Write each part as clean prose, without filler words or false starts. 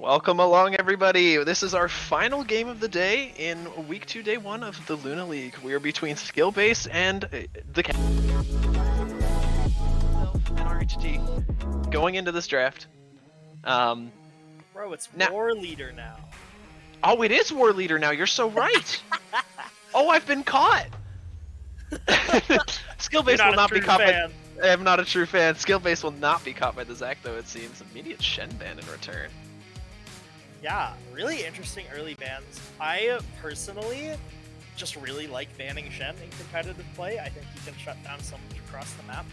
Welcome along, everybody. This is our final game of the day in Week 2, Day 1 of the Luna League. We are between Skill Base and the RHT going into this draft. Bro, it's War Leader now. Oh, it is War Leader now. You're so right. Oh, I've been caught. Skill Base will not be caught by... I am not a true fan. Skill Base will not be caught by the Zac, though, it seems. Immediate Shen ban in return. Yeah, really interesting early bans. I personally just really like banning Shen in competitive play. I think he can shut down so much across the map.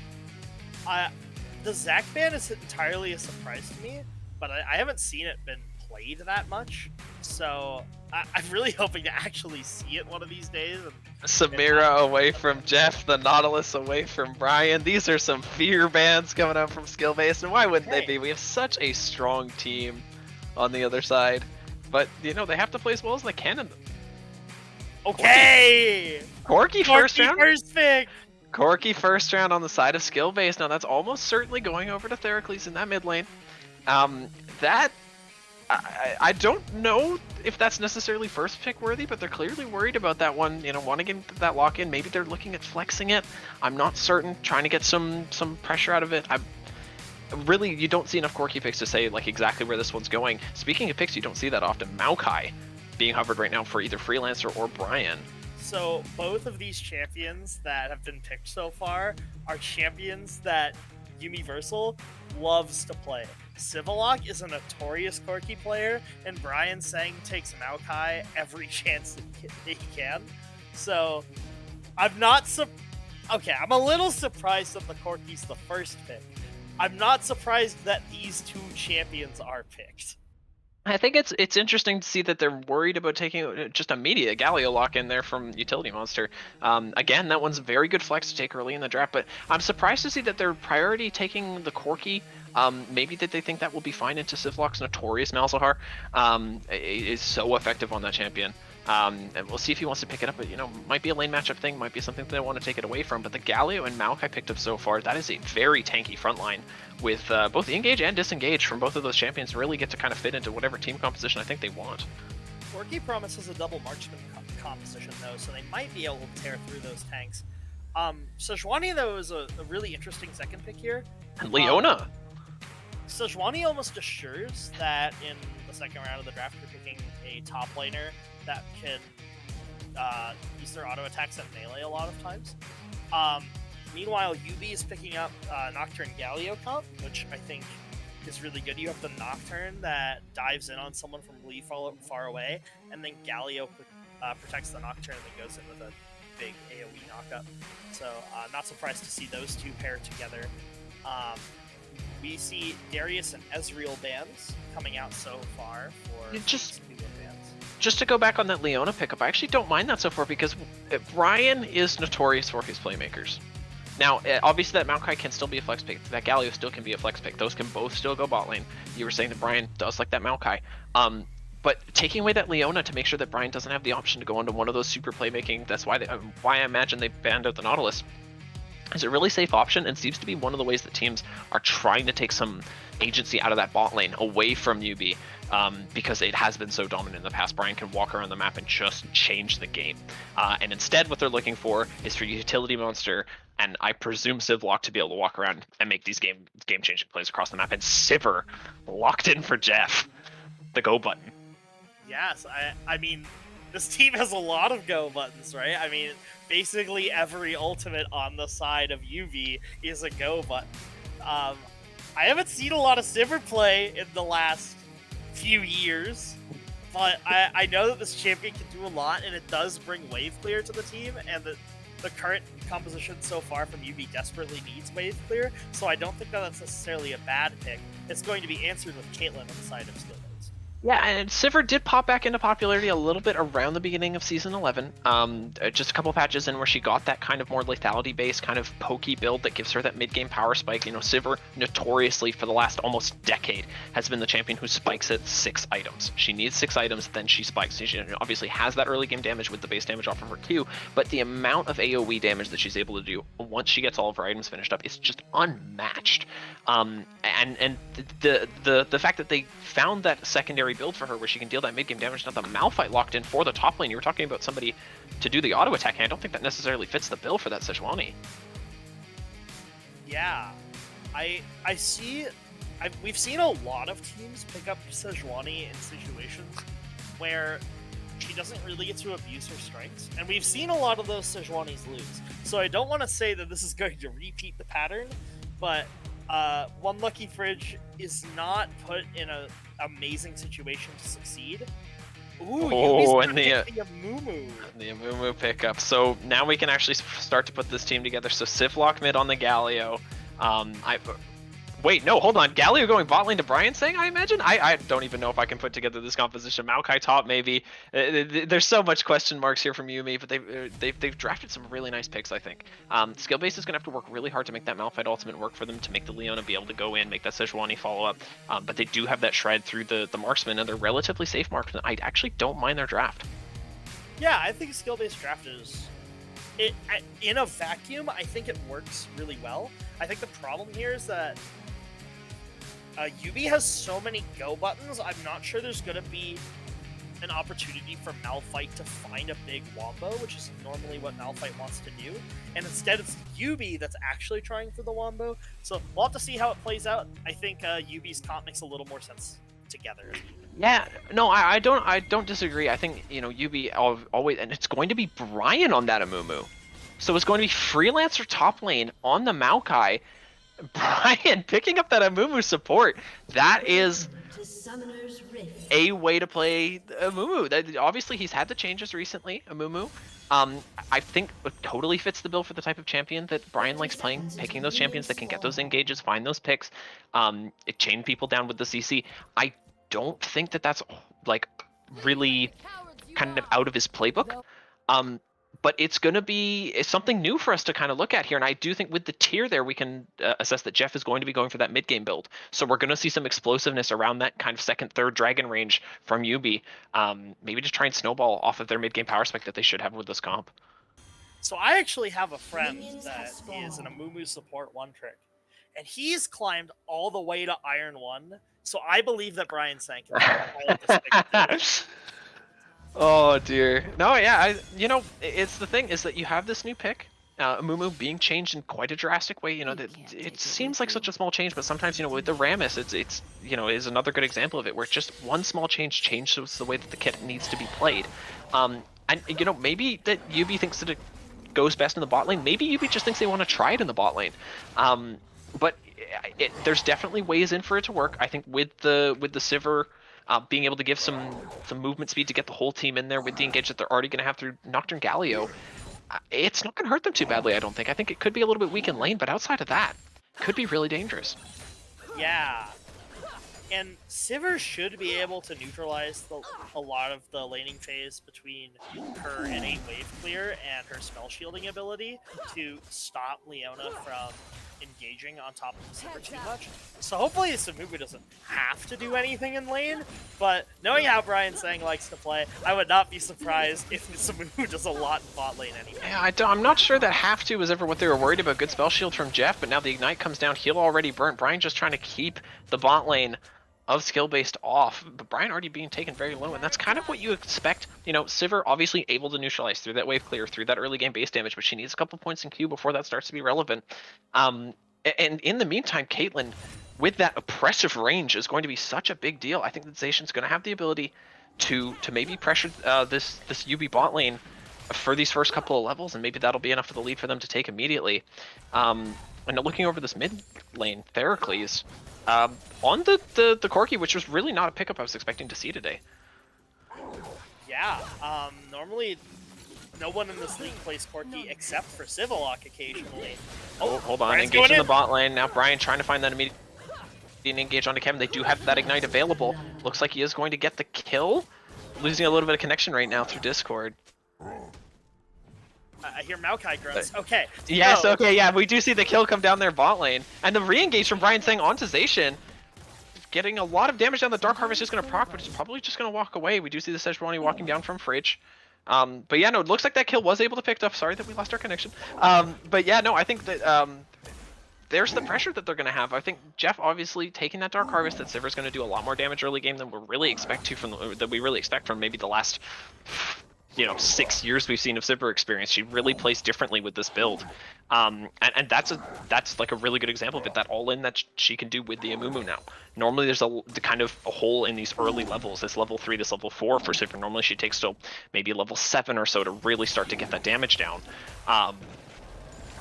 The Zac ban is entirely a surprise to me, but I haven't seen it been played that much, so I'm really hoping to actually see it one of these days. Samira away from Jeff, the Nautilus away from Brian. These are some fear bans coming out from Skill Base, and why wouldn't they be? We have such a strong team on the other side, but you know they have to play as well as they can. Okay, Corky first round. First pick. Corky first round on the side of Skill Base. Now that's almost certainly going over to Theracles in that mid lane. I don't know if that's necessarily first pick worthy, but they're clearly worried about that one, you know, want to get that lock in. Maybe they're looking at flexing it. I'm not certain, trying to get some pressure out of it. Really, you don't see enough Corky picks to say like exactly where this one's going. Speaking of picks, you don't see that often. Maokai being hovered right now for either Freelancer or Brian. So both of these champions that have been picked so far are champions that Universal loves to play. Civillock is a notorious Corky player, and Brian Sang takes Maokai every chance that he can. So I'm a little surprised that the Corky's the first pick. I'm not surprised that these two champions are picked. I think it's interesting to see that they're worried about taking just immediate Galio lock in there from Utility Monster. Again, that one's a very good flex to take early in the draft, but I'm surprised to see that their priority taking the Corky. Maybe that they think that will be fine into Civillock's notorious Malzahar. Is so effective on that champion. And we'll see if he wants to pick it up, but you know, might be a lane matchup thing, might be something that they want to take it away from. But the Galio and Maokai picked up so far, that is a very tanky front line with both engage and disengage from both of those champions to really get to kind of fit into whatever team composition I think they want. Corky promises a double marksman composition though, so they might be able to tear through those tanks. Sejuani though is a really interesting second pick here. And Leona! Sejuani almost assures that in the second round of the draft you're picking a top laner that can use their auto attacks at melee a lot of times. Meanwhile, YUBI is picking up Nocturne Galio comp, which I think is really good. You have the Nocturne that dives in on someone from really far away, and then Galio protects the Nocturne and then goes in with a big AoE knockup. So not surprised to see those two pair together. We see Darius and Ezreal bans coming out so far for Just to go back on that Leona pickup, I actually don't mind that so far because Brian is notorious for his playmakers. Now, obviously that Maokai can still be a flex pick, that Galio still can be a flex pick, those can both still go bot lane. You were saying that Brian does like that Maokai. But taking away that Leona to make sure that Brian doesn't have the option to go into one of those super playmaking, that's why I imagine they banned out the Nautilus. Is a really safe option and seems to be one of the ways that teams are trying to take some agency out of that bot lane away from YUBI because it has been so dominant in the past. Brian can walk around the map and just change the game. And instead what they're looking for is for Utility Monster and I presume Civillock to be able to walk around and make these game-changing plays across the map. And Sivir locked in for Jeff, the go button. Yes, I mean, this team has a lot of go buttons, right? I mean, basically every ultimate on the side of UV is a go button. I haven't seen a lot of Sivir play in the last few years, but I know that this champion can do a lot, and it does bring wave clear to the team, and the current composition so far from UV desperately needs wave clear, so I don't think that that's necessarily a bad pick. It's going to be answered with Caitlyn on the side of Skill Base. Yeah, and Sivir did pop back into popularity a little bit around the beginning of Season 11. Just a couple patches in where she got that kind of more lethality-based kind of pokey build that gives her that mid-game power spike. You know, Sivir notoriously for the last almost decade has been the champion who spikes at 6 items. She needs 6 items, then she spikes. She obviously has that early game damage with the base damage off of her Q, but the amount of AoE damage that she's able to do once she gets all of her items finished up is just unmatched. And the fact that they found that secondary build for her where she can deal that mid-game damage, not the Malphite locked in for the top lane. You were talking about somebody to do the auto attack, and I don't think that necessarily fits the bill for that Sejuani. Yeah, we've seen a lot of teams pick up Sejuani in situations where she doesn't really get to abuse her strengths, and we've seen a lot of those Sejuanis lose. So I don't want to say that this is going to repeat the pattern, but One Lucky Fridge is not put in an amazing situation to succeed. Ooh, and the Amumu. The Amumu pickup. So now we can actually start to put this team together. So Sif lock mid on the Galio. Wait, no, hold on. Galio going bot lane to Brian saying, I imagine? I don't even know if I can put together this composition. Maokai top, maybe. There's so much question marks here from Yumi, but they've drafted some really nice picks, I think. Skill base is going to have to work really hard to make that Malphite ultimate work for them, to make the Leona be able to go in, make that Sejuani follow up. But they do have that shred through the marksman, and they're relatively safe marksmen. I actually don't mind their draft. Yeah, I think skill-based draft is... in a vacuum, I think it works really well. I think the problem here is that YUBI has so many go buttons, I'm not sure there's going to be an opportunity for Malphite to find a big wombo, which is normally what Malphite wants to do. And instead it's YUBI that's actually trying for the wombo. So we'll have to see how it plays out. I think YUBI's comp makes a little more sense together. Yeah, no, I don't disagree. I think, you know, YUBI always, and it's going to be Brian on that Amumu. So it's going to be Freelancer top lane on the Maokai. Brian picking up that Amumu support. That is a way to play Amumu. Obviously, he's had the changes recently, Amumu. I think it totally fits the bill for the type of champion that Brian likes playing, picking those champions that can get those engages, find those picks, chain people down with the CC. I don't think that that's like really kind of out of his playbook. But it's going to be something new for us to kind of look at here. And I do think with the tier there, we can assess that Jeff is going to be going for that mid-game build. So we're going to see some explosiveness around that kind of second, third dragon range from YUBI. Maybe to try and snowball off of their mid-game power spec that they should have with this comp. So I actually have a friend that is an Amumu support one trick. And he's climbed all the way to Iron 1. So I believe that Brian Sank can highlight this pick. Oh dear. No, yeah, you know, it's the thing is that you have this new pick, Amumu being changed in quite a drastic way. You know, it seems like such a small change, but sometimes, you know, with the Rammus, it's you know, is another good example of it, where it's just one small change changes the way that the kit needs to be played. And you know, maybe that YUBI thinks that it goes best in the bot lane. Maybe YUBI just thinks they want to try it in the bot lane. But there's definitely ways in for it to work. I think with the Sivir. Being able to give some movement speed to get the whole team in there with the engage that they're already going to have through Nocturne Galio, it's not going to hurt them too badly, I don't think. I think it could be a little bit weak in lane, but outside of that, it could be really dangerous. Yeah. And Sivir should be able to neutralize a lot of the laning phase between her innate wave clear and her spell shielding ability to stop Leona from engaging on top of Sivir too much. So hopefully Amumu doesn't have to do anything in lane, but knowing how Brian Sang likes to play, I would not be surprised if Amumu does a lot in bot lane anyway. Yeah, I'm not sure that have to was ever what they were worried about. Good spell shield from Jeff, but now the Ignite comes down, heal already burnt. Brian just trying to keep the bot lane of skill-based off, but Brian already being taken very low, and that's kind of what you expect. You know, Sivir obviously able to neutralize through that wave clear, through that early game base damage, but she needs a couple points in Q before that starts to be relevant. And in the meantime, Caitlyn, with that oppressive range, is going to be such a big deal. I think that Zacian's going to have the ability to maybe pressure this YUBI bot lane for these first couple of levels, and maybe that'll be enough of the lead for them to take immediately. And looking over this mid lane, Theracles, on the Corki, which was really not a pickup I was expecting to see today. Yeah, normally no one in this league plays Corki except for Civillock occasionally. Oh, hold on, engage in the bot lane. Now Brian trying to find that immediate didn't engage onto Kevin. They do have that Ignite available. Looks like he is going to get the kill. Losing a little bit of connection right now through Discord. I hear Maokai grunts. Okay. Yes, so, okay, yeah, we do see the kill come down their bot lane. And the re-engage from Brian saying onto Zacian. Getting a lot of damage down. The Dark Harvest is going to proc, but it's probably just going to walk away. We do see the Sejuani walking down from Fridge. But yeah, no, it looks like that kill was able to pick up. Sorry that we lost our connection. But yeah, no, I think that there's the pressure that they're going to have. I think Jeff obviously taking that Dark Harvest, that Sivir's going to do a lot more damage early game than we really expect from maybe the last 6 years we've seen of Sivir experience. She really plays differently with this build. And that's like a really good example of it, that all-in that she can do with the Amumu now. Normally there's a kind of a hole in these early levels, this level 3, this level 4 for Sivir. Normally she takes till maybe level 7 or so to really start to get that damage down.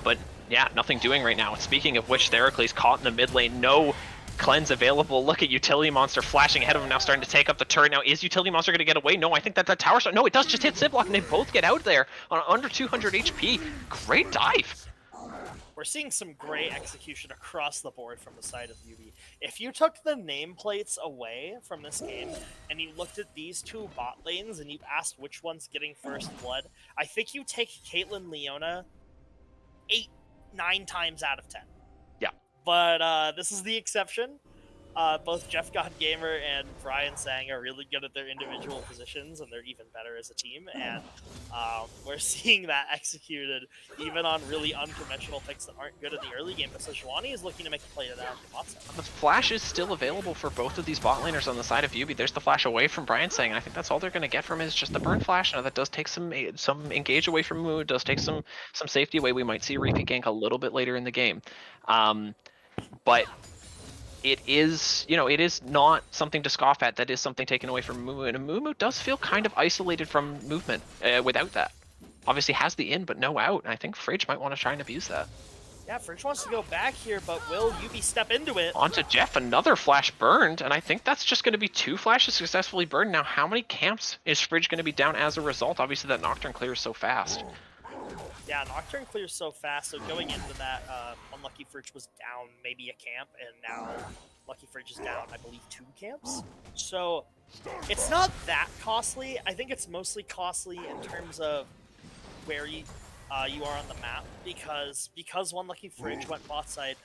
But yeah, nothing doing right now. Speaking of which, Theracles caught in the mid lane, no cleanse available. Look at Utility Monster flashing ahead of him now, starting to take up the turret. Now, is Utility Monster going to get away? No, I think that tower shot, no, it does just hit Civlock, and they both get out there on under 200 HP. Great dive. We're seeing some great execution across the board from the side of YUBI. If you took the nameplates away from this game and you looked at these two bot lanes and you asked which one's getting first blood, I think you take Caitlyn Leona 8-9 times out of 10. Yeah. But this is the exception. Both Jeff God Gamer and Brian Sang are really good at their individual positions, and they're even better as a team. And we're seeing that executed even on really unconventional picks that aren't good in the early game. But Sejuani is looking to make a play to that on the bot side. The flash is still available for both of these bot laners on the side of YUBI. There's the flash away from Brian Sang, and I think that's all they're going to get from is just the burn flash. Now that does take some engage away from Moo, does take some safety away. We might see a repeat gank a little bit later in the game. But it is, it is not something to scoff at. That is something taken away from Mumu, and Mumu does feel kind of isolated from movement without that. Obviously has the in, but no out, and I think Fridge might want to try and abuse that. Yeah, Fridge wants to go back here, but will YUBI step into it? Onto Jeff, another flash burned, and I think that's just going to be 2 flashes successfully burned. Now, how many camps is Fridge going to be down as a result? Obviously, that Nocturne clears so fast. Yeah, Nocturne clears so fast, so going into that, Unlucky Fridge was down maybe a camp, and now Lucky Fridge is down, I believe, 2 camps. So it's not that costly. I think it's mostly costly in terms of where you are on the map, because One Lucky Fridge went bot side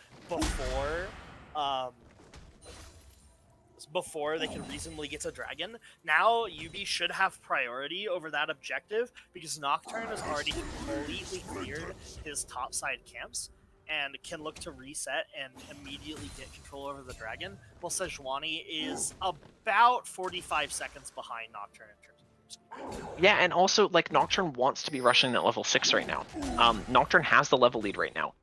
before they can reasonably get to Dragon. Now YUBI should have priority over that objective because Nocturne has already completely cleared his top side camps and can look to reset and immediately get control over the Dragon, while Sejuani is about 45 seconds behind Nocturne in terms of. Yeah, and also, like, Nocturne wants to be rushing at level 6 right now. Nocturne has the level lead right now.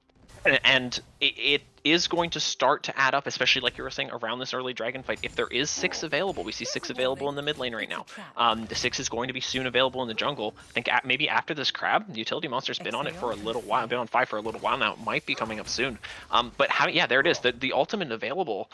And it is going to start to add up, especially like you were saying, around this early dragon fight. If there is 6 available, we see 6 available in the mid lane right now. The 6 is going to be soon available in the jungle. I think maybe after this crab, the utility monster's been on it for a little while, been on 5 for a little while now. It might be coming up soon. But yeah, there it is. The ultimate available.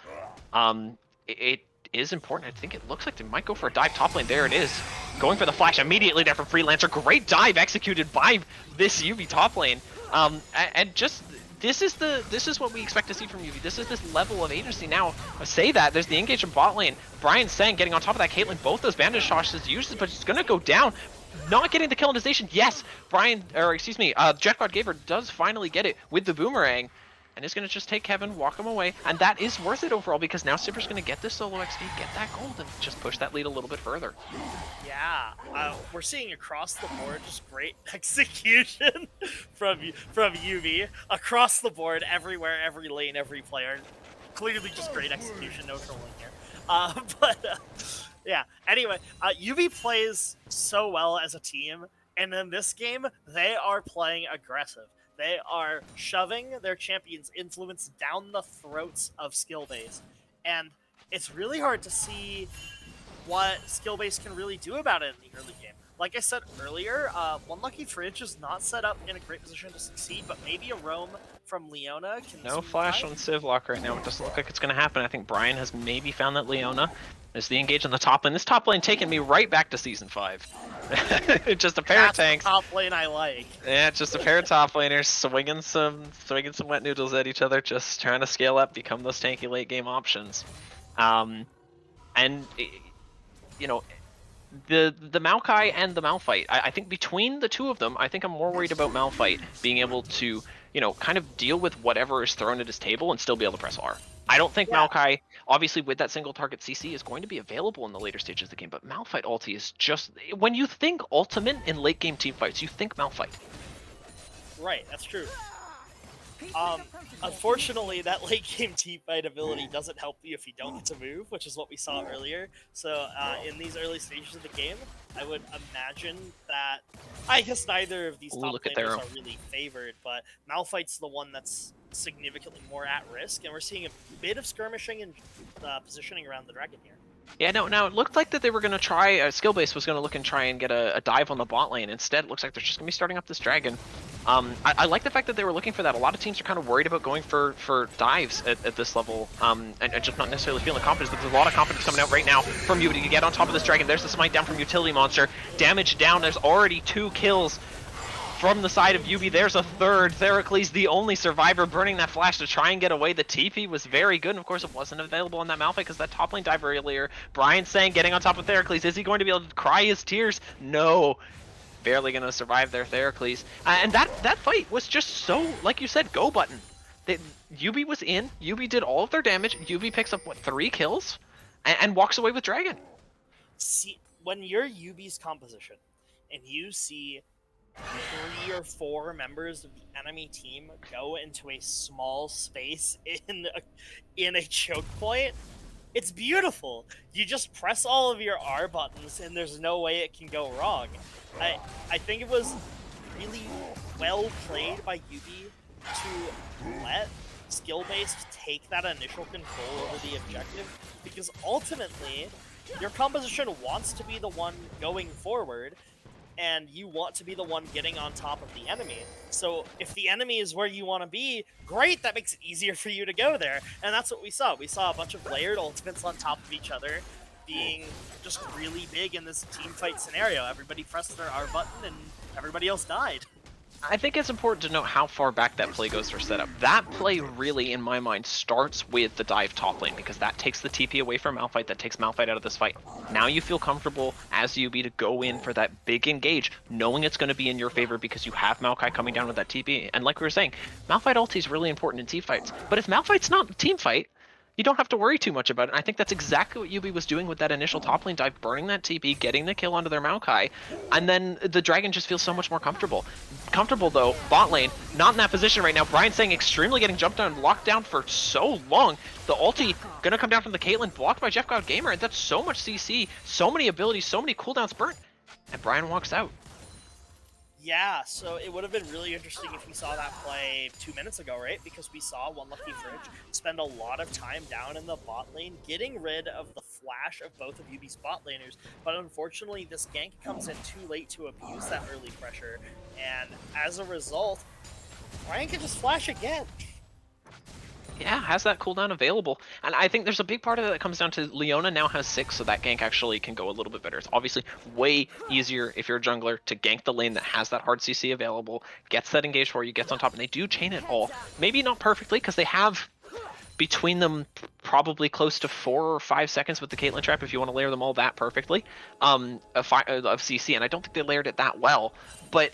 It is important. I think it looks like they might go for a dive top lane. There it is. Going for the flash immediately there from Freelancer. Great dive executed by this YUBI top lane. And just this is what we expect to see from YUBI. This is this level of agency. Now, I say that there's the engage from bot lane. Brian Sang getting on top of that Caitlyn. Both those bandage shots is used, but it's gonna go down. Not getting the killinization. Yes, Jeff God Gaver does finally get it with the boomerang. And is going to just take Kevin, walk him away, and that is worth it overall because now Sivir's going to get this solo XP, get that gold, and just push that lead a little bit further. Yeah, we're seeing across the board just great execution from YUBI across the board, everywhere, every lane, every player. Clearly, just great execution, no trolling here. Yeah. Anyway, YUBI plays so well as a team, and in this game, they are playing aggressive. They are shoving their champion's influence down the throats of Skillbase. And it's really hard to see what Skillbase can really do about it in the early game. like I said earlier, One Lucky Fridge is not set up in a great position to succeed, but maybe a roam from Leona can No swing flash by. on Civlock right now. It doesn't look like it's going to happen. I think Brian has maybe found that Leona is the engage on the top lane. This top lane taking me right back to Season 5. Just a pair That's of tanks. the top lane I like. Yeah, it's just a pair of top laners swinging some wet noodles at each other, just trying to scale up, become those tanky late game options. And you know, the Maokai and the Malphite, I think between the two of them, I think I'm more worried about Malphite being able to, you know, kind of deal with whatever is thrown at his table and still be able to press R. I don't think Maokai, obviously with that single target CC, is going to be available in the later stages of the game, but Malphite ulti is just, when you think ultimate in late game team fights, you think Malphite. Right, that's true. Unfortunately, that late game teamfight ability doesn't help you if you don't get to move, which is what we saw earlier. So in these early stages of the game, I would imagine that I guess neither of these top laners are really favored, but Malphite's the one that's significantly more at risk, and we're seeing a bit of skirmishing and positioning around the dragon here. Yeah, no, now it looked like that they were going to try, skill base was going to look and try and get a dive on the bot lane. Instead, it looks like they're just going to be starting up this dragon. I like the fact that they were looking for that. A lot of teams are kind of worried about going for dives at this level, and just not necessarily feeling confidence. But there's a lot of confidence coming out right now from YUBI to get on top of this dragon. There's the smite down from Utility Monster. Damage down, there's already 2 kills from the side of YUBI. There's a third. Theracles, the only survivor, burning that flash to try and get away. The TP was very good, and of course it wasn't available on that Malphite because that top lane dive earlier. Brian saying, getting on top of Theracles, is he going to be able to cry his tears? No. Barely going to survive there, Theracles. And that fight was just so, like you said, go button. YUBI was in, YUBI did all of their damage, YUBI picks up, what, 3 kills? And walks away with Dragon. See, when you're YUBI's composition, and you see 3 or 4 members of the enemy team go into a small space in a choke point, it's beautiful. You just press all of your R buttons and there's no way it can go wrong. I think it was really well played by YUBI to let skill-based take that initial control over the objective, because ultimately your composition wants to be the one going forward, and you want to be the one getting on top of the enemy. So if the enemy is where you want to be, great, that makes it easier for you to go there. And that's what we saw. We saw a bunch of layered ultimates on top of each other, being just really big in this team fight scenario. Everybody pressed their R button and everybody else died. I think it's important to note how far back that play goes for setup. That play really, in my mind, starts with the dive top lane, because that takes the TP away from Malphite, that takes Malphite out of this fight. Now you feel comfortable as YUBI to go in for that big engage, knowing it's going to be in your favor because you have Maokai coming down with that TP. And like we were saying, Malphite ulti is really important in team fights. But if Malphite's not a team fight, you don't have to worry too much about it. And I think that's exactly what YUBI was doing with that initial top lane dive, burning that TP, getting the kill onto their Maokai, and then the dragon just feels so much more comfortable. Comfortable though, bot lane, not in that position right now. Brian saying extremely getting jumped down, locked down for so long. The ulti gonna come down from the Caitlyn, blocked by Jeff God Gamer, and that's so much CC, so many abilities, so many cooldowns burnt, and Brian walks out. Yeah, so it would have been really interesting if we saw that play 2 minutes ago, right? Because we saw One Lucky Fridge spend a lot of time down in the bot lane, getting rid of the flash of both of YUBI's bot laners. But unfortunately, this gank comes in too late to abuse that early pressure. And as a result, Ryan can just flash again. Yeah, has that cooldown available. And I think there's a big part of it that comes down to Leona now has 6, so that gank actually can go a little bit better. It's obviously way easier if you're a jungler to gank the lane that has that hard CC available, gets that engage for you, gets on top, and they do chain it all. Maybe not perfectly, because they have between them probably close to 4 or 5 seconds with the Caitlyn trap if you want to layer them all that perfectly of CC, and I don't think they layered it that well. But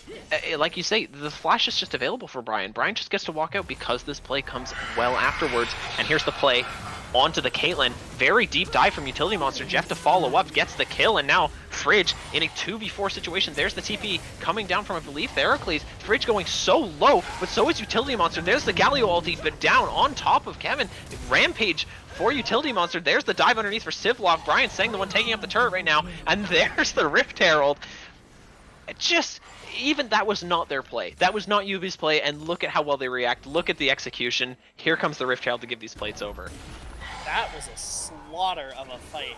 like you say, the flash is just available for Brian. Brian just gets to walk out because this play comes well afterwards. And here's the play onto the Caitlyn. Very deep dive from Utility Monster. Jeff to follow up, gets the kill, and now Fridge in a 2v4 situation. There's the TP coming down from, I believe, Theracles. Fridge going so low, but so is Utility Monster. There's the Galio ulti, but down on top of Kevin. Rampage for Utility Monster. There's the dive underneath for Civlock. Brian saying the one taking up the turret right now. And there's the Rift Herald. Just, even that was not their play. That was not YUBI's play, and look at how well they react. Look at the execution. Here comes the Rift Herald to give these plates over. That was a slaughter of a fight.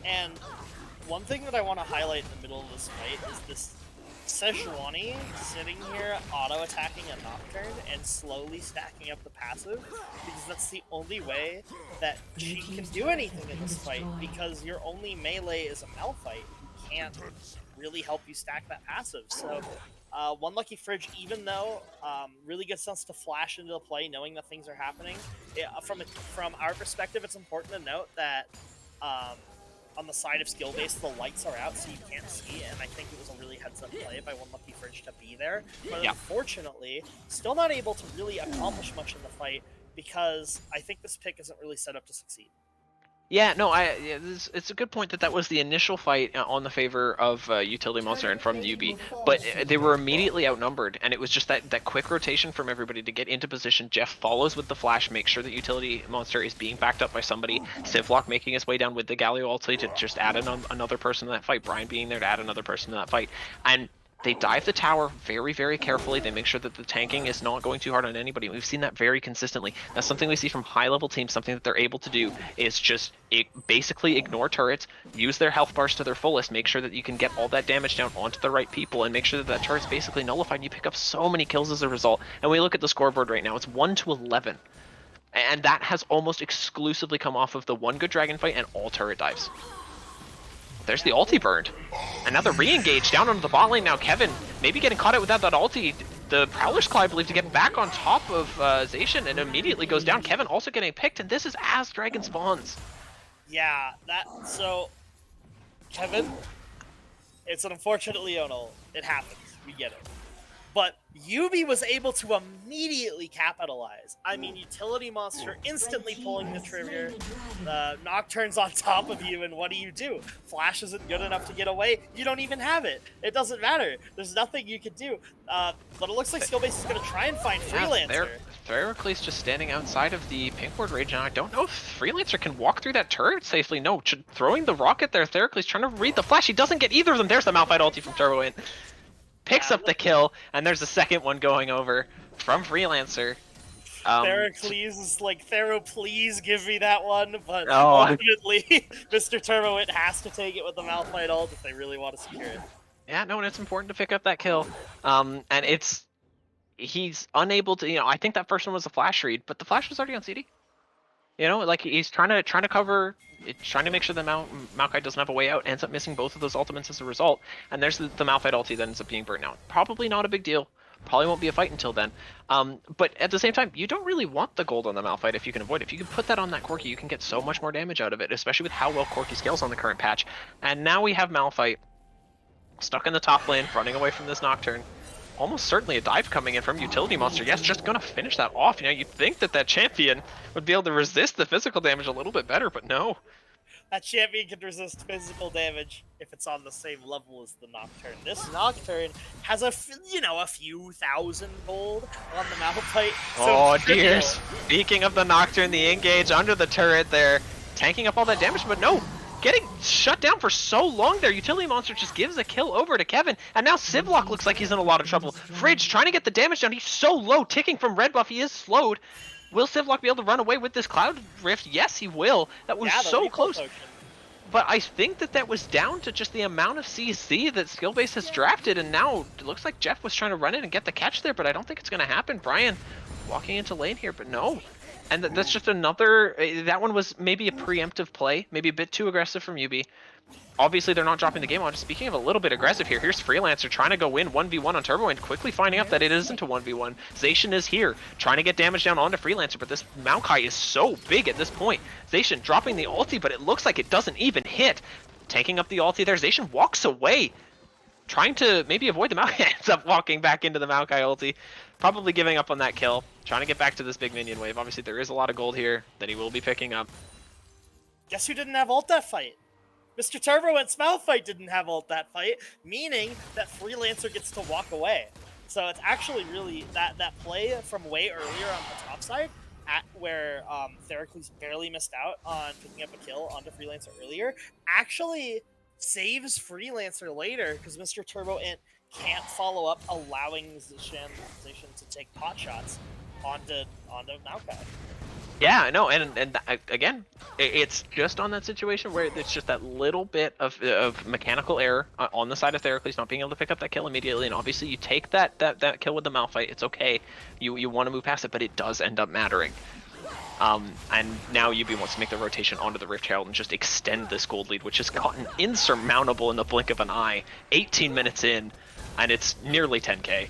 And one thing that I want to highlight in the middle of this fight is this Sejuani sitting here auto-attacking a Nocturne and slowly stacking up the passive, because that's the only way that she can do anything in this fight, because your only melee is a Malphite who can't really help you stack that passive. So one lucky Fridge, even though really good sense to flash into the play knowing that things are happening. From our perspective, it's important to note that on the side of skill base, the lights are out, so you can't see, and I think it was a really heads-up play by one lucky Fridge to be there. But unfortunately, still not able to really accomplish much in the fight, because I think this pick isn't really set up to succeed. Yeah, no, it's a good point that was the initial fight on the favor of Utility Monster and from the YUBI, but they were immediately outnumbered, and it was just that quick rotation from everybody to get into position. Jeff follows with the flash, makes sure that Utility Monster is being backed up by somebody. Sivlock making his way down with the Galio ulti to just add another person to that fight. Brian being there to add another person to that fight. And they dive the tower very, very carefully. They make sure that the tanking is not going too hard on anybody. We've seen that very consistently. That's something we see from high-level teams. Something that they're able to do is just basically ignore turrets, use their health bars to their fullest, make sure that you can get all that damage down onto the right people, and make sure that that turret's basically nullified. And you pick up so many kills as a result. And we look at the scoreboard right now. It's 1-11. And that has almost exclusively come off of the one good dragon fight and all turret dives. There's the ulti burned. And now they're re-engaged down onto the bot lane now. Kevin maybe getting caught out without that ulti. The Prowler's Claw, I believe, to get back on top of Zacian, and immediately goes down. Kevin also getting picked, and this is as Dragon spawns. Yeah, so Kevin, it's an unfortunate Leonel. It happens. We get it. But YUBI was able to immediately capitalize. I mean, Utility Monster instantly pulling the trigger. The Nocturne's on top of you, and what do? Flash isn't good enough to get away. You don't even have it. It doesn't matter. There's nothing you can do. But it looks like Skillbase is going to try and find Freelancer. Theracles just standing outside of the pink ward rage, and I don't know if Freelancer can walk through that turret safely. No, throwing the rocket there. Theracles trying to read the flash. He doesn't get either of them. There's the Malphite ulti from Turbo in. Picks up the kill, and there's a second one going over from Freelancer. Theracles is like, Thero, please give me that one, but ultimately, Mr. Turbo has to take it with the Malphite ult if they really want to secure it. Yeah, no, and it's important to pick up that kill. And he's unable to, I think that first one was a flash read, but the flash was already on CD. Like he's trying to cover, trying to make sure the Maokai doesn't have a way out, ends up missing both of those ultimates as a result, and there's the Malphite ulti that ends up being burnt out. Probably not a big deal. Probably won't be a fight until then. But at the same time, you don't really want the gold on the Malphite if you can avoid it. If you can put that on that Corki, you can get so much more damage out of it, especially with how well Corki scales on the current patch. And now we have Malphite stuck in the top lane, running away from this Nocturne. Almost certainly a dive coming in from Utility Monster. Yes, just gonna finish that off. You'd think that champion would be able to resist the physical damage a little bit better, but no. That champion can resist physical damage if it's on the same level as the Nocturne. This Nocturne has a few thousand gold on the Malphite. Oh dear. Speaking of the Nocturne, the engage under the turret there, tanking up all that damage, but no. Getting shut down for so long there. Utility Monster just gives a kill over to Kevin, and now Sivlock looks like he's in a lot of trouble. Fridge trying to get the damage down. He's so low, ticking from red buff. He is slowed. Will Sivlock be able to run away with this Cloud Rift? Yes, he will. That was so close. But I think that was down to just the amount of CC that Skillbase has drafted, and now it looks like Jeff was trying to run in and get the catch there, but I don't think it's going to happen. Brian walking into lane here, but no. And that's just another, that one was maybe a preemptive play, maybe a bit too aggressive from YUBI. Obviously, they're not dropping the game on. Just speaking of a little bit aggressive here, here's Freelancer trying to go win 1v1 on Turbo and quickly finding out that it isn't a 1v1. Zacian is here, trying to get damage down onto Freelancer, but this Maokai is so big at this point. Zacian dropping the ulti, but it looks like it doesn't even hit. Taking up the ulti there, Zacian walks away, trying to maybe avoid the Maokai, ends up walking back into the Maokai ulti. Probably giving up on that kill, trying to get back to this big minion wave. Obviously, there is a lot of gold here that he will be picking up. Guess who didn't have ult that fight? Mr. Turbo and Malphite didn't have ult that fight, meaning that Freelancer gets to walk away. So it's actually really that play from way earlier on the top side, where Theracles barely missed out on picking up a kill onto Freelancer earlier, actually saves Freelancer later, because Mr. Turbo can't follow up, allowing Zacian to take pot shots onto Maokai. Yeah, no, again, it's just on that situation where it's just that little bit of mechanical error on the side of Theracles not being able to pick up that kill immediately, and obviously you take that kill with the Malphite, it's okay, you want to move past it, but it does end up mattering. And now YUBI wants to make the rotation onto the Rift Herald and just extend this gold lead, which has gotten insurmountable in the blink of an eye. 18 minutes in, and it's nearly 10k.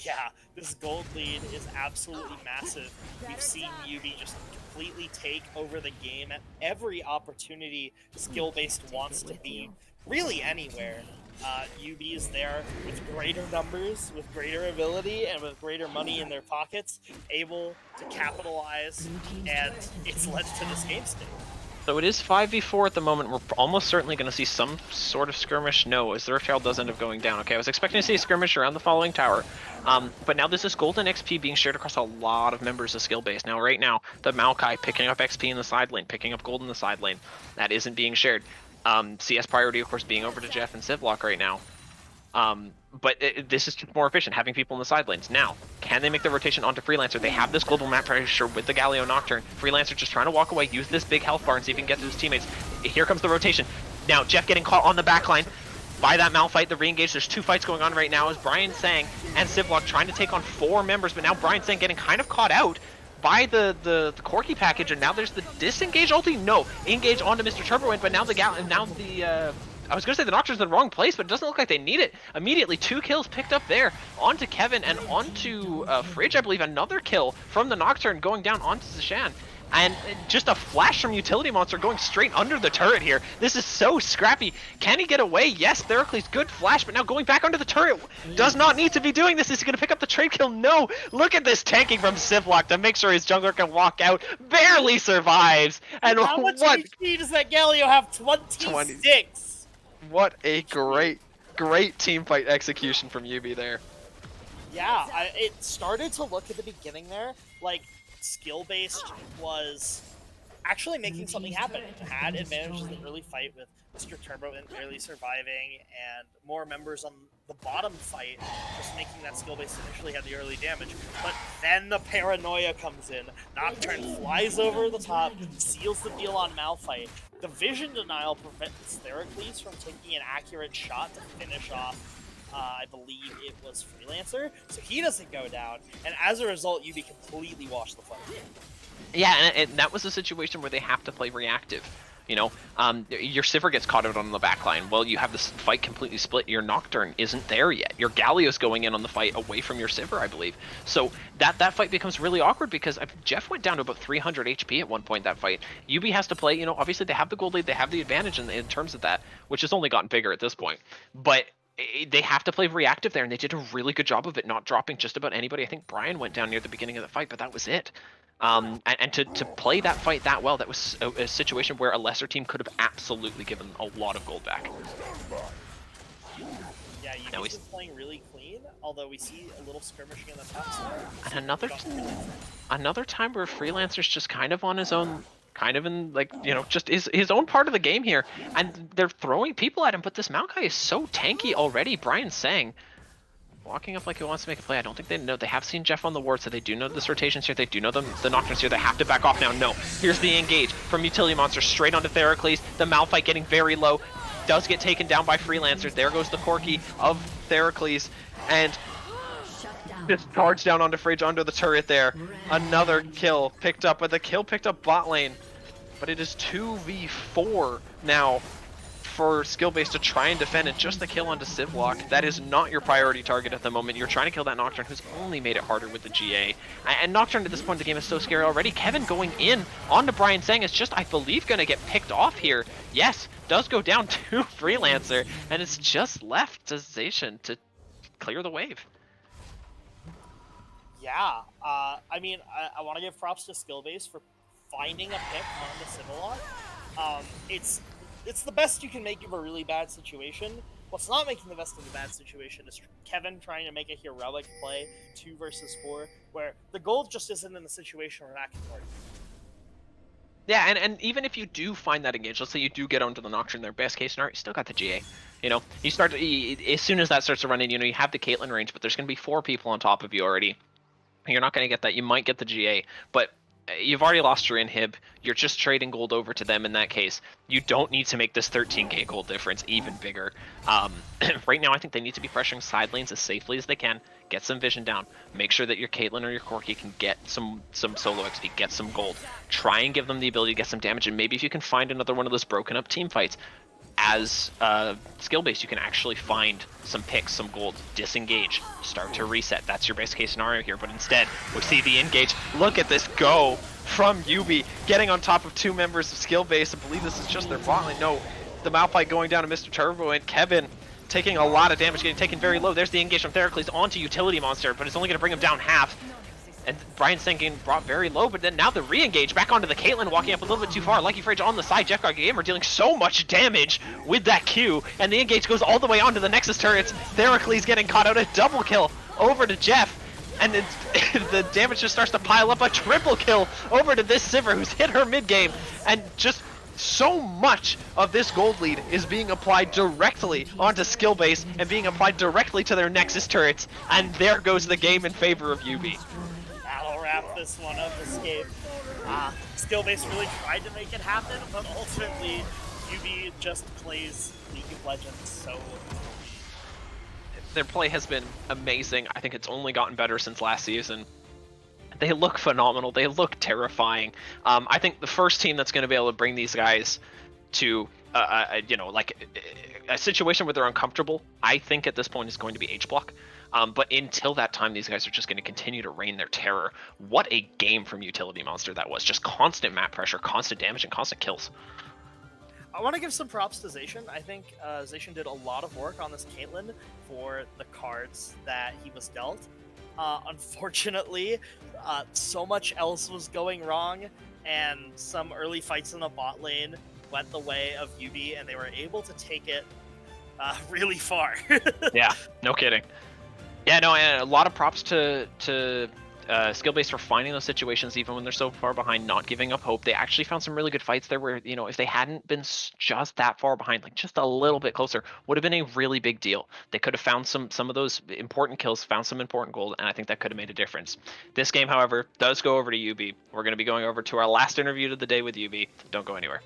Yeah, this gold lead is absolutely massive. We've seen YUBI just completely take over the game at every opportunity skill-based wants to be, really anywhere. YUBI is there with greater numbers, with greater ability, and with greater money in their pockets, able to capitalize, and it's led to this game state. So it is 5v4 at the moment. We're almost certainly going to see some sort of skirmish. No, as the Rift Herald does end up going down. Okay, I was expecting to see a skirmish around the following tower. But now this is golden XP being shared across a lot of members of skill base. Now, right now, the Maokai picking up XP in the side lane, picking up gold in the side lane. That isn't being shared. CS priority, of course, being over to Jeff and Civlock right now. But this is just more efficient, having people in the side lanes. Now, can they make the rotation onto Freelancer? They have this global map pressure with the Galio Nocturne. Freelancer just trying to walk away, use this big health bar and see if he can get to his teammates. Here comes the rotation. Now, Jeff getting caught on the backline by that Malphite, the re-engage. There's two fights going on right now as Brian Sang and Civlock trying to take on 4 members, but now Brian Sang getting kind of caught out by the Corki package, and now there's the disengage ulti. No, engage onto Mr. Turbowind, but now I was going to say the Nocturne's in the wrong place, but it doesn't look like they need it. Immediately, 2 kills picked up there onto Kevin and onto Fridge, I believe. Another kill from the Nocturne going down onto Zishan. And just a flash from Utility Monster going straight under the turret here. This is so scrappy. Can he get away? Yes, Theracles, good flash, but now going back under the turret. Does not need to be doing this. Is he going to pick up the trade kill? No. Look at this tanking from Civlock to make sure his jungler can walk out. Barely survives. And how much HP does that Galio have? 26. What a great team fight execution from YUBI there. Yeah, it started to look at the beginning there like skill-based was actually making something happen. It had advantages in the early fight with Mr. Turbo and barely surviving, and more members on the bottom fight just making that skill-based initially had the early damage. But then the paranoia comes in. Nocturne flies over the top, seals the deal on Malphite. The vision denial prevents Theracles from taking an accurate shot to finish off I believe it was Freelancer, so he doesn't go down, and as a result, YUBI completely washed the fight. Yeah, and that was a situation where they have to play reactive. You know, your Sivir gets caught out on the backline. Well, you have this fight completely split. Your Nocturne isn't there yet. Your Galio's going in on the fight away from your Sivir, I believe. So that fight becomes really awkward because Jeff went down to about 300 HP at one point that fight. YUBI has to play, you know, obviously they have the gold lead, they have the advantage in terms of that, which has only gotten bigger at this point. But they have to play reactive there, and they did a really good job of it, not dropping just about anybody. I think Brian went down near the beginning of the fight, but that was it. And to play that fight that well, that was a situation where a lesser team could have absolutely given a lot of gold back. Yeah, YUBI's been playing really clean, although we see a little skirmishing in the top side. And another time where Freelancer's just kind of on his own, kind of in, like, you know, just his own part of the game here, and they're throwing people at him, but this Maokai is so tanky already. Brian Sang walking up like he wants to make a play. I don't think they know. They have seen Jeff on the ward, so they do know this rotation's here. They do know the Nocturne's here. They have to back off now. No. Here's the engage from Utility Monster straight onto Theracles. The Malphite getting very low. Does get taken down by Freelancer. There goes the Corki of Theracles. And just charged down onto Fridge under the turret there. Another kill picked up, but the kill picked up bot lane. But it is 2v4 now for skill-based to try and defend, and just the kill onto Civlock. That is not your priority target at the moment. You're trying to kill that Nocturne, who's only made it harder with the GA. And Nocturne at this point in the game is so scary already. Kevin going in onto Brian Sang is just, I believe, going to get picked off here. Yes, does go down to Freelancer, and it's just left to Zacian to clear the wave. Yeah, I mean, I want to give props to Skillbase for finding a pick on the Civillock. It's the best you can make of a really bad situation. What's not making the best of the bad situation is Kevin trying to make a heroic play 2 versus 4, where the gold just isn't in the situation where that can work. Yeah, and even if you do find that engage, let's say you do get onto the Nocturne, their best case scenario, you still got the GA. You know, you start as soon as that starts to run in, you know, you have the Caitlyn range, but there's going to be 4 people on top of you already. You're not going to get that. You might get the GA, but you've already lost your inhib. You're just trading gold over to them in that case. You don't need to make this 13k gold difference even bigger. Right now, I think they need to be pressuring side lanes as safely as they can. Get some vision down. Make sure that your Caitlyn or your Corki can get some solo XP, get some gold. Try and give them the ability to get some damage, and maybe if you can find another one of those broken up team fights, as skill base, you can actually find some picks, some gold, disengage, start to reset. That's your best case scenario here, but instead, we see the engage. Look at this go from YUBI, getting on top of 2 members of skill base. I believe this is just their bot lane. No, the Malphite going down to Mr. Turbo, and Kevin taking a lot of damage, getting taken very low. There's the engage from Theracles onto Utility Monster, but it's only going to bring him down half. And Brian Sen getting brought very low, but then now the re-engage back onto the Caitlyn, walking up a little bit too far. Lucky Fridge on the side, Jeff Gamer dealing so much damage with that Q, and the engage goes all the way onto the Nexus turrets. Theracles getting caught out, a double kill over to Jeff, and the damage just starts to pile up. A triple kill over to this Sivir, who's hit her mid-game, and just so much of this gold lead is being applied directly onto skill base and being applied directly to their Nexus turrets, and there goes the game in favor of YUBI. That'll wrap this one up, Escape. Skillbase really tried to make it happen, but ultimately, YUBI just plays League of Legends so their play has been amazing. I think it's only gotten better since last season. They look phenomenal. They look terrifying. I think the first team that's going to be able to bring these guys to, like a situation where they're uncomfortable, I think at this point is going to be H-Block. But until that time, these guys are just going to continue to reign their terror. What a game from Utility Monster that was. Just constant map pressure, constant damage, and constant kills. I want to give some props to Zacian. I think Zacian did a lot of work on this Caitlyn for the cards that he was dealt. Unfortunately, so much else was going wrong, and some early fights in the bot lane went the way of YUBI, and they were able to take it really far. Yeah, no kidding. Yeah, no, and a lot of props to Skillbase for finding those situations even when they're so far behind, not giving up hope. They actually found some really good fights there where, if they hadn't been just that far behind, like just a little bit closer, would have been a really big deal. They could have found some of those important kills, found some important gold, and I think that could have made a difference. This game, however, does go over to YUBI. We're going to be going over to our last interview of the day with YUBI. Don't go anywhere.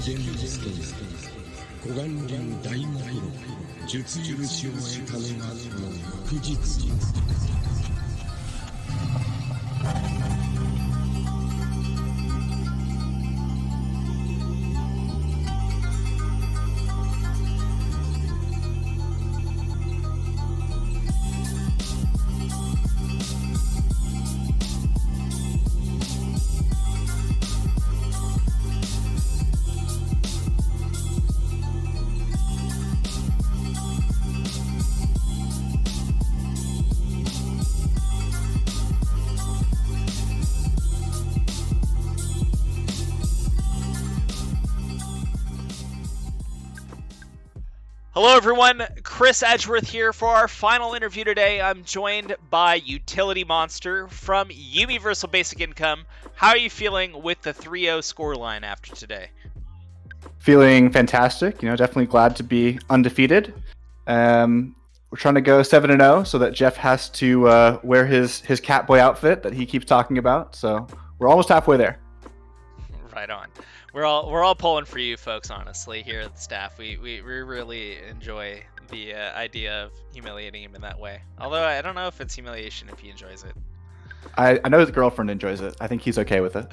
前スト湖岸流大魔路術許しを得たのがこの翌日。Hello everyone, Chris Edgeworth here for our final interview today. I'm joined by Utility Monster from Universal Basic Income. How are you feeling with the 3-0 scoreline after today? Feeling fantastic, definitely glad to be undefeated. We're trying to go 7-0 so that Jeff has to wear his Catboy outfit that he keeps talking about. So we're almost halfway there. Right on. We're all pulling for you folks, honestly, here at the staff. We really enjoy the idea of humiliating him in that way. Although I don't know if it's humiliation if he enjoys it. I know his girlfriend enjoys it. I think he's okay with it.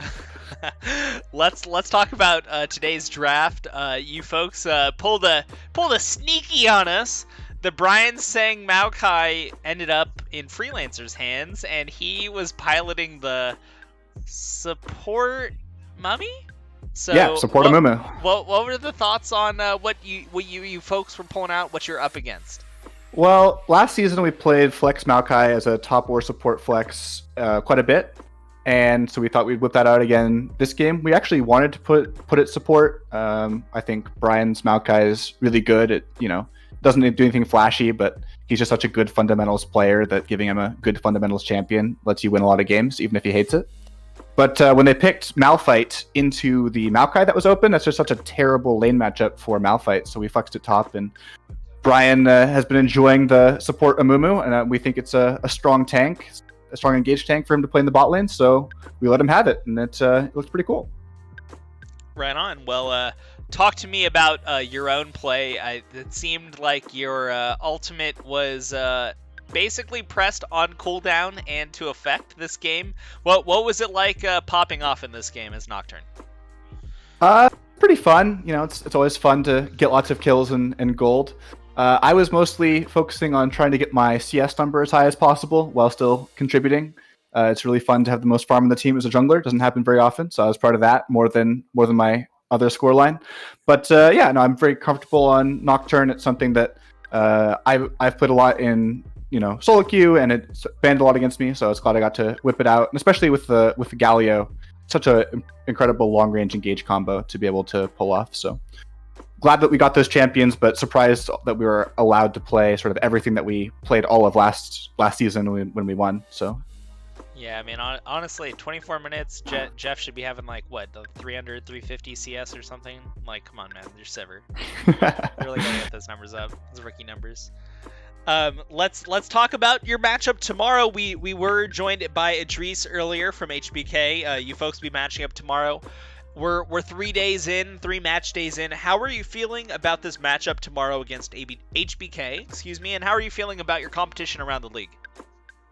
Let's talk about today's draft. You folks pulled a sneaky on us. The Brian Sang Maokai ended up in Freelancer's hands, and he was piloting the support mummy. So yeah, support a Mumu. What were the thoughts on what you folks were pulling out? What you're up against? Well, last season we played Flex Maokai as a top war support flex quite a bit, and so we thought we'd whip that out again this game. We actually wanted to put it support. I think Brian's Maokai is really good. It doesn't do anything flashy, but he's just such a good fundamentals player that giving him a good fundamentals champion lets you win a lot of games, even if he hates it. But when they picked Malphite into the Maokai that was open, that's just such a terrible lane matchup for Malphite. So we flexed it top, and Brian has been enjoying the support Amumu, and we think it's a strong tank, a strong engaged tank for him to play in the bot lane. So we let him have it, and it looks pretty cool. Right on. Well, talk to me about your own play. It seemed like your ultimate was basically pressed on cooldown and to affect this game. What was it like popping off in this game as Nocturne? Pretty fun. It's always fun to get lots of kills and gold. I was mostly focusing on trying to get my CS number as high as possible while still contributing. It's really fun to have the most farm in the team as a jungler. It doesn't happen very often, so I was proud of that more than my other scoreline. But I'm very comfortable on Nocturne. It's something that I've played a lot in solo queue, and it banned a lot against me, so I was glad I got to whip it out, and especially with the Galio, such a incredible long range engage combo to be able to pull off. So glad that we got those champions, but surprised that we were allowed to play sort of everything that we played all of last season when we won. So yeah, I mean, honestly, 24 minutes, Jeff should be having like what, the 300, 350 CS or something. Like, come on, man, you're Sever. You really gotta get those numbers up, those rookie numbers. Let's talk about your matchup tomorrow. We were joined by Idris earlier from HBK. You folks will be matching up tomorrow. We're 3 match days in. How are you feeling about this matchup tomorrow against HBK? And how are you feeling about your competition around the league?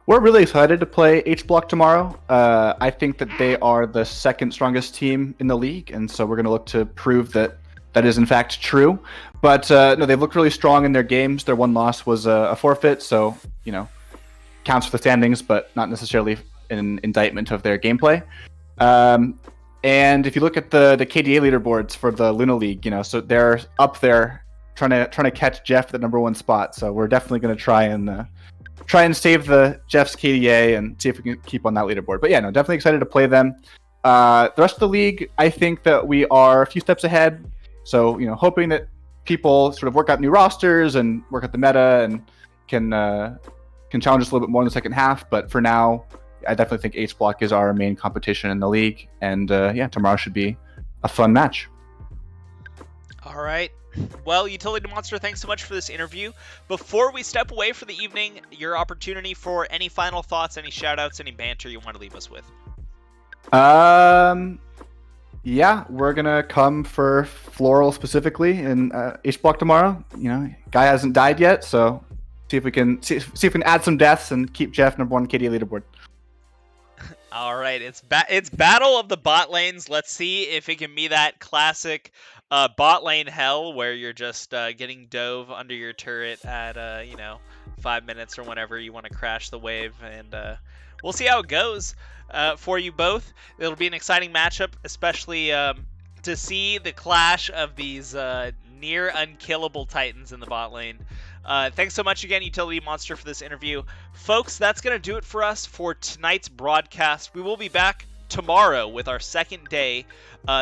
We're really excited to play H-Block tomorrow. I think that they are the second strongest team in the league, and so we're going to look to prove that is in fact true. But no, they've looked really strong in their games. Their one loss was a forfeit, so counts for the standings, but not necessarily an indictment of their gameplay. And if you look at the KDA leaderboards for the Luna League, so they're up there trying to catch Jeff at the #1 spot. So we're definitely going to try and save the Jeff's KDA and see if we can keep on that leaderboard. But yeah, no, definitely excited to play them. The rest of the league, I think that we are a few steps ahead. So hoping that people sort of work out new rosters and work out the meta and can challenge us a little bit more in the second half. But for now, I definitely think H-Block is our main competition in the league. And tomorrow should be a fun match. All right. Well, Utility Monster, thanks so much for this interview. Before we step away for the evening, your opportunity for any final thoughts, any shout-outs, any banter you want to leave us with. Yeah, we're gonna come for Floral specifically in H block tomorrow. You know, guy hasn't died yet, so see if we can see if we can add some deaths and keep Jeff #1 KD leaderboard. All right, it's battle of the bot lanes. Let's see if it can be that classic bot lane hell where you're just getting dove under your turret at 5 minutes or whenever you want to crash the wave, and we'll see how it goes for you both. It'll be an exciting matchup, especially to see the clash of these near unkillable titans in the bot lane. Thanks so much again, Utility Monster, for this interview. Folks, that's going to do it for us for tonight's broadcast. We will be back tomorrow with our second day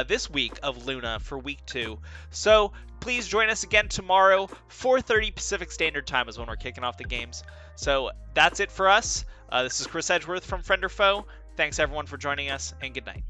this week of Luna for week 2. So please join us again tomorrow. 4:30 Pacific Standard Time is when we're kicking off the games. So that's it for us. This is Chris Edgeworth from Friend or Foe. Thanks everyone for joining us, and good night.